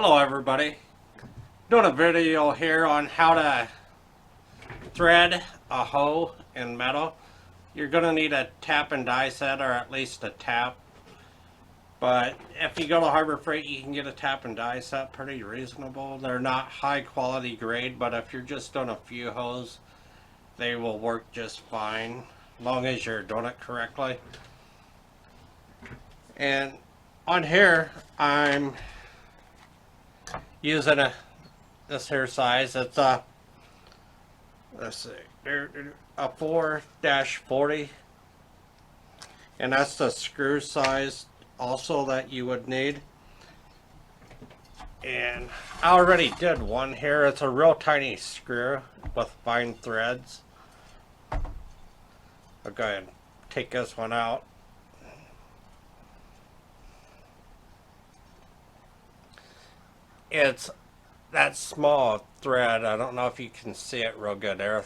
Hello everybody, doing a video here on how to thread a hoe in metal. You're going to need a tap and die set, or at least a tap, but if you go to Harbor Freight you can get a tap and die set pretty reasonable. They're not high quality grade, but if you're just doing a few hoes they will work just fine as long as you're doing it correctly. And on here I'm using this here size. It's a, let's see, a 4-40, and that's the screw size also that you would need. And I already did one here. It's a real tiny screw with fine threads. I'll go ahead and take this one out. It's that small thread. I don't know if you can see it real good there,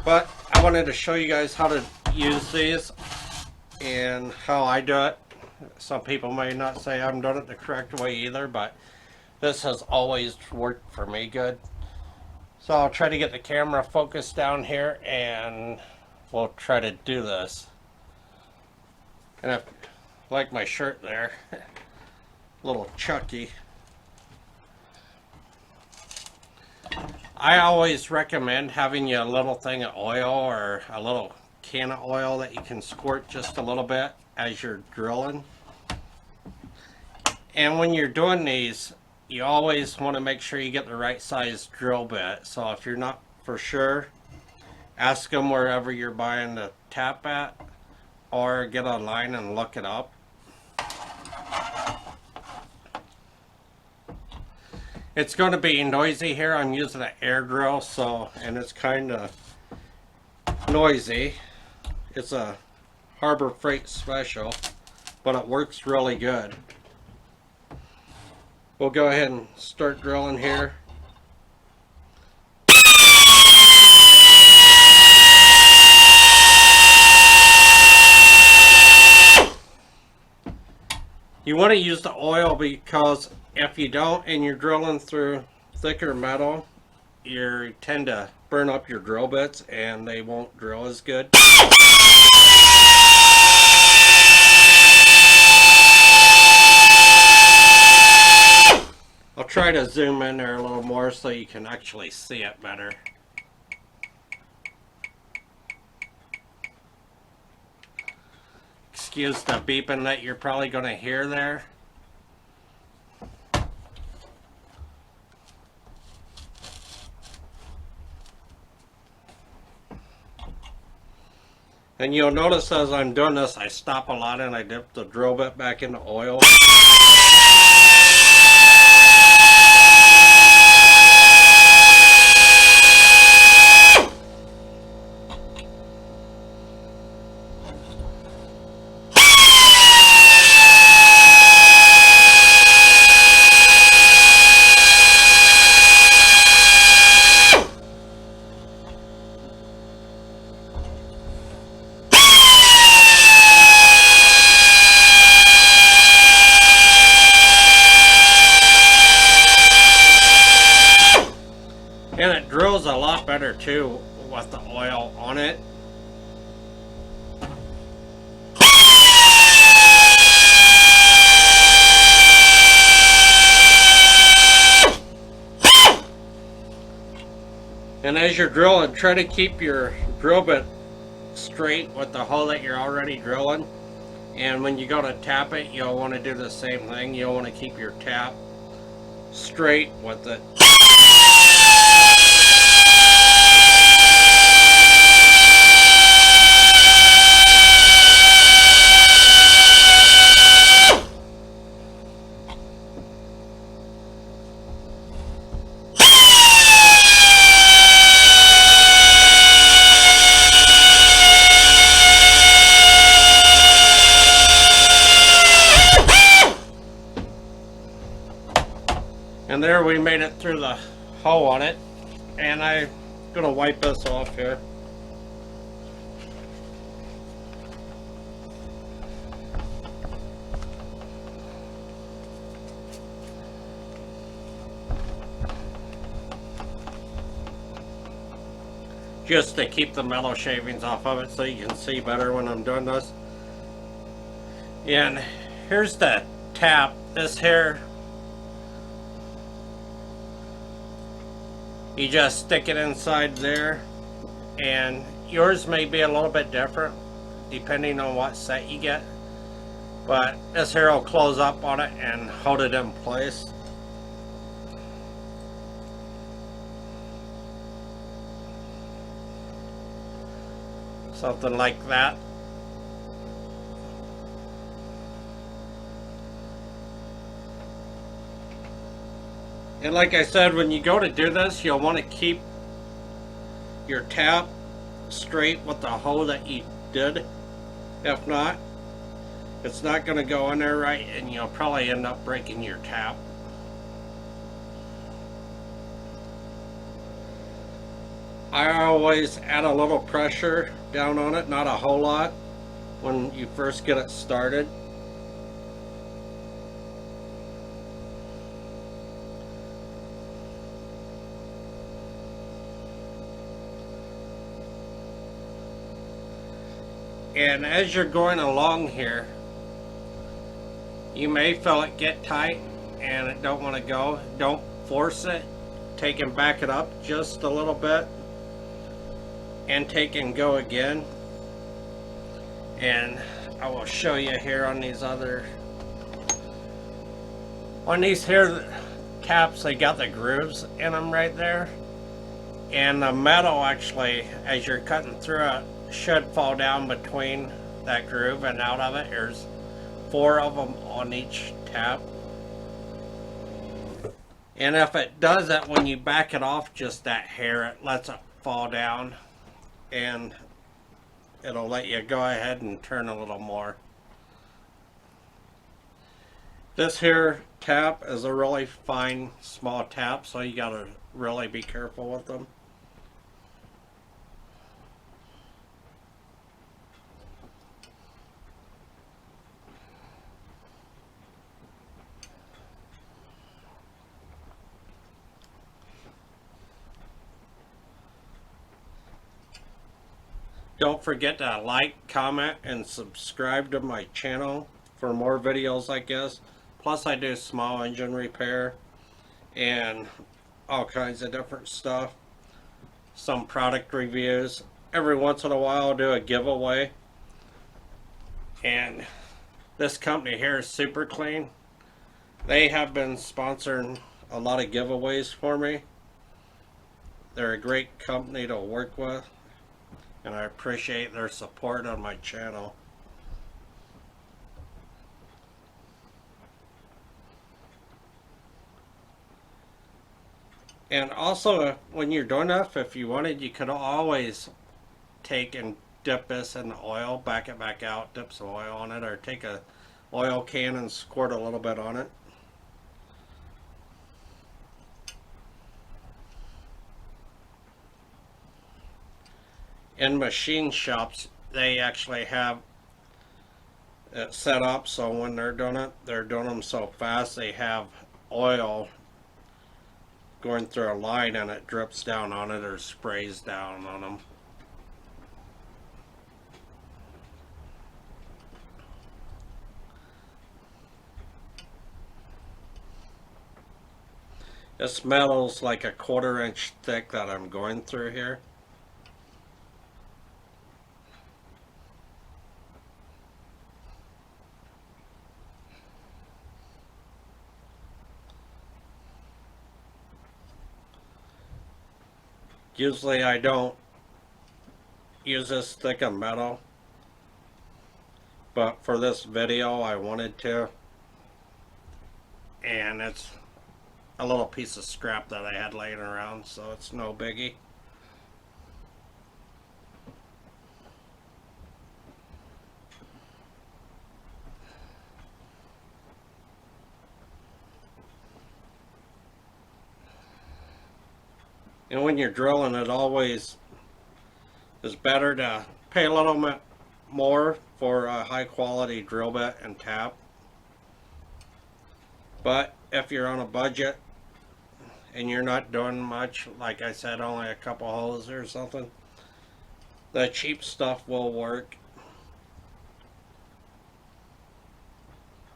but I wanted to show you guys how to use these and how I do it. Some people may not say I'm doing it the correct way either, but this has always worked for me good. So I'll try to get the camera focused down here and we'll try to do this. And if, like my shirt there, little Chucky. I always recommend having you a little thing of oil or a little can of oil that you can squirt just a little bit as you're drilling. And when you're doing these, you always want to make sure you get the right size drill bit. So if you're not for sure, ask them wherever you're buying the tap at, or get online and look it up. It's going to be noisy here. I'm using an air drill, so, and it's kind of noisy. It's a Harbor Freight special, but it works really good. We'll go ahead and start drilling here. You want to use the oil because if you don't and you're drilling through thicker metal, you tend to burn up your drill bits and they won't drill as good. I'll try to zoom in there a little more so you can actually see it better. Excuse the beeping that you're probably going to hear there. And you'll notice as I'm doing this, I stop a lot and I dip the drill bit back into oil. And it drills a lot better too with the oil on it. And as you're drilling, try to keep your drill bit straight with the hole that you're already drilling. And when you go to tap it, you'll want to do the same thing. You'll want to keep your tap straight with it. And there, we made it through the hole on it, and I'm gonna wipe this off here. just to keep the metal shavings off of it so you can see better when I'm doing this. And here's the tap. This here, you just stick it inside there, and yours may be a little bit different depending on what set you get, but this here will close up on it and hold it in place. Something like that. And like I said, when you go to do this, you'll want to keep your tap straight with the hole that you did. If not, it's not going to go in there right, and you'll probably end up breaking your tap. I always add a little pressure down on it, not a whole lot, when you first get it started. And as you're going along here, you may feel it get tight and it don't want to go. Don't force it. Take and back it up just a little bit and take and go again. And I will show you here on these here taps, they got the grooves in them right there. And the metal actually, as you're cutting through it, should fall down between that groove and out of it. There's 4 of them on each tap. And if it does that, when you back it off just that hair, it lets it fall down, and it'll let you go ahead and turn a little more. This here tap is a really fine small tap, so you gotta really be careful with them. Don't forget to like, comment, and subscribe to my channel for more videos like this. Plus I do small engine repair and all kinds of different stuff. Some product reviews. Every once in a while I'll do a giveaway. And this company here is Super Clean. They have been sponsoring a lot of giveaways for me. They're a great company to work with, and I appreciate their support on my channel. And also, when you're doing that, if you wanted, you could always take and dip this in the oil, back it back out, dip some oil on it, or take a oil can and squirt a little bit on it. In machine shops, they actually have it set up so when they're doing them so fast, they have oil going through a line and it drips down on it or sprays down on them. This metal's like a 1/4 inch thick that I'm going through here. Usually I don't use this thick of metal, but for this video I wanted to, and it's a little piece of scrap that I had laying around, so it's no biggie. And when you're drilling, it always is better to pay a little bit more for a high quality drill bit and tap. But if you're on a budget and you're not doing much, like I said, only a couple holes or something, The cheap stuff will work.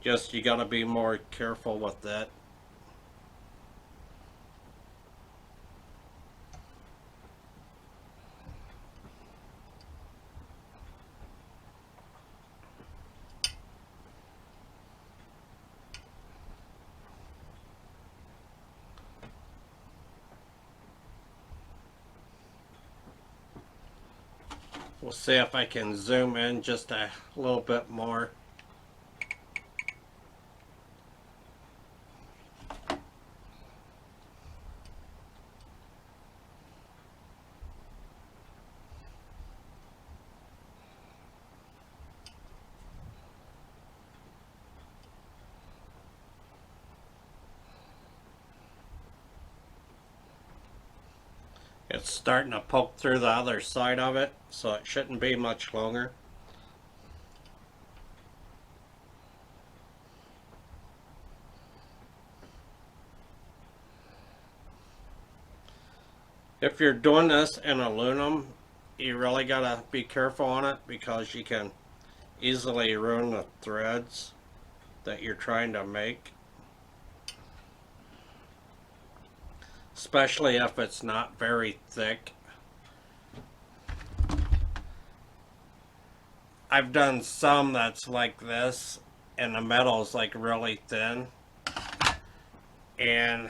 Just you gotta be more careful with that. We'll see if I can zoom in just a little bit more. It's starting to poke through the other side of it, so it shouldn't be much longer. If you're doing this in aluminum, you really gotta be careful on it because you can easily ruin the threads that you're trying to make. Especially if it's not very thick. I've done some that's like this and the metal's like really thin, and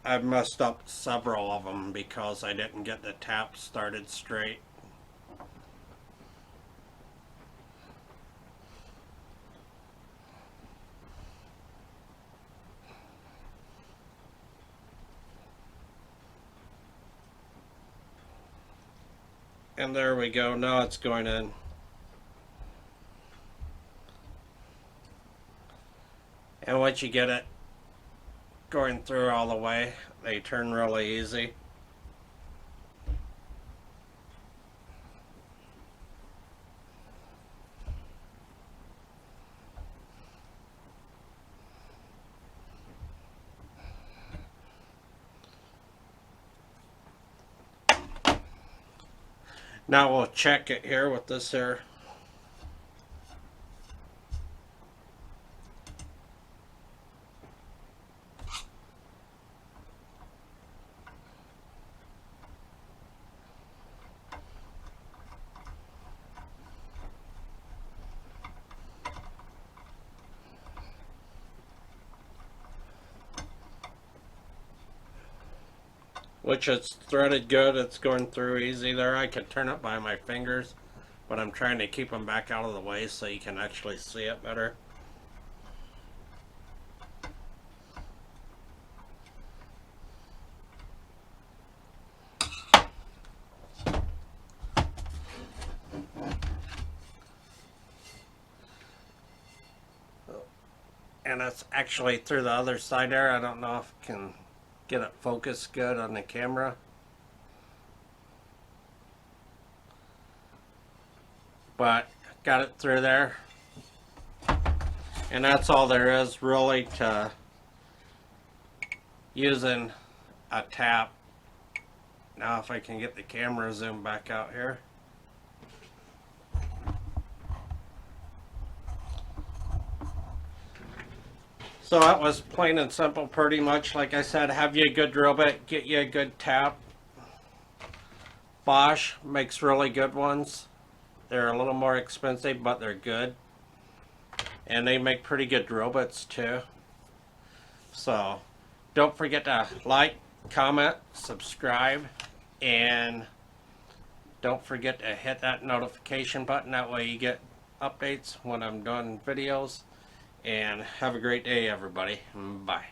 I've messed up several of them because I didn't get the tap started straight. And there we go, now it's going in. And once you get it going through all the way, they turn really easy. Now we'll check it here with this here. Which it's threaded good, it's going through easy there. I could turn it by my fingers, but I'm trying to keep them back out of the way so you can actually see it better. And it's actually through the other side there. I don't know if I can get it focused good on the camera. But got it through there. And that's all there is really to using a tap. Now if I can get the camera zoomed back out here. So that was plain and simple pretty much. Like I said, have you a good drill bit, get you a good tap. Bosch makes really good ones. They're a little more expensive, but they're good. And they make pretty good drill bits too. So don't forget to like, comment, subscribe, and don't forget to hit that notification button. That way you get updates when I'm doing videos. And have a great day, everybody. Bye.